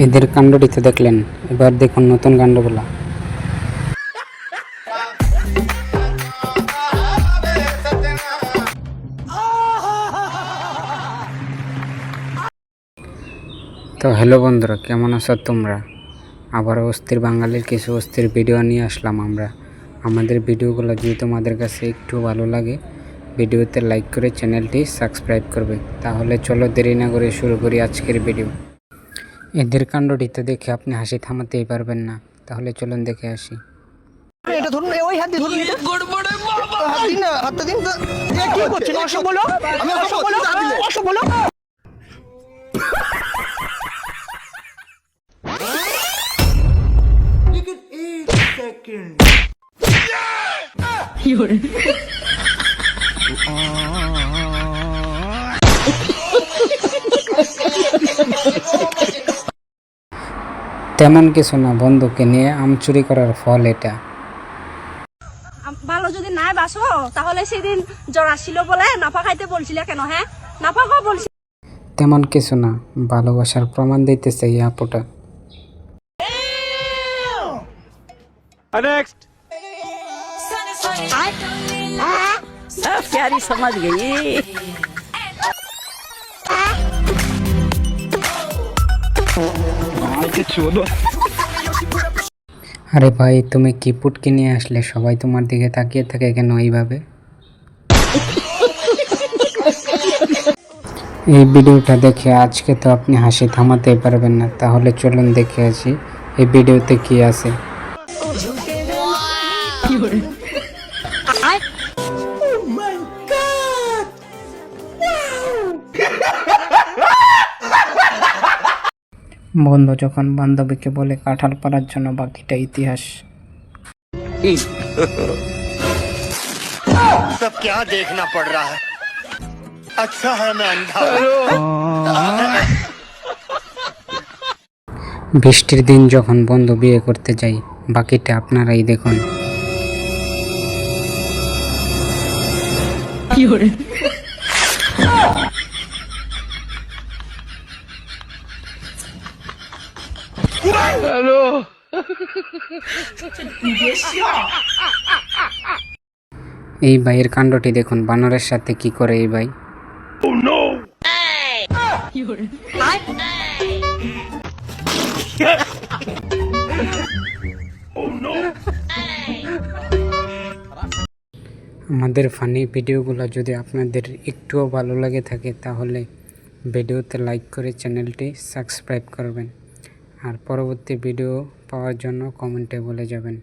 এদের কাণ্ডটি তো দেখলেন, এবার দেখুন নতুন কাণ্ডগুলো। তো হ্যালো বন্ধুরা, কেমন আছো তোমরা? আবার অস্থির বাঙালির কিছু অস্থির ভিডিও নিয়ে আসলাম আমরা। আমাদের ভিডিওগুলো যদি তোমাদের কাছে একটু ভালো লাগে, ভিডিওতে লাইক করে চ্যানেলটি সাবস্ক্রাইব করবে। তাহলে চলো দেরি না করে শুরু করি আজকের ভিডিও। এদের কাণ্ডটি তো দেখে আপনি হাসি থামাতেই পারবেন না, তাহলে চলুন দেখে আসি। এটা ধরুন, ওই হাত দিয়ে ধরুন, এটা গড়বড়ে বাবা, হাত দিন না, হাতটা দিন তো। কি করছেন? অসব বলো, আমি অসব বলো, অসব বলো। लेकिन एक सेकंड তেমন কিছু না, বন্ধুকে নিয়ে আম চুরি করার ফল এটা। ভালো যদি নাই বাসো তাহলে সেদিন জ্বর আসছিল বলে নাফা খাইতে বলছিলে কেন? হ্যাঁ, নাফা খাও বলছি। তেমন কিছু না, ভালোবাসার প্রমাণ দিতে চাই আপুটা। नेक्स्ट प्यारी समझ गई। আরে ভাই, তুমি কি পুটকি নিয়ে আসলে? সবাই তোমার দিকে তাকিয়ে থাকে কেন এইভাবে? এই ভিডিওটা দেখে আজকে তো আপনি হাসি থামাতে পারবেন না, তাহলে চলুন দেখে আসি এই ভিডিওতে কি আছে। বন্ধু যখন বান্ধবীকে বলে কাঁঠাল পাড়ার জন্য, বাকিটা ইতিহাস। सब क्या देखना पड़ रहा है? अच्छा है मैं अंधा। বৃষ্টির দিন যখন বন্ধু বিয়ে করতে যাই, বাকিটা আপনারাই দেখুন। এই ভাইয়ের কাণ্ডটি দেখুন, বানরের সাথে কি করে এই ভাই। আমাদের ফানি ভিডিওগুলো যদি আপনাদের একটুও ভালো লাগে থাকে, তাহলে ভিডিওতে লাইক করে চ্যানেলটি সাবস্ক্রাইব করবেন। আর পরবর্তী ভিডিও পাওয়ার জন্য কমেন্টে বলে যাবেন।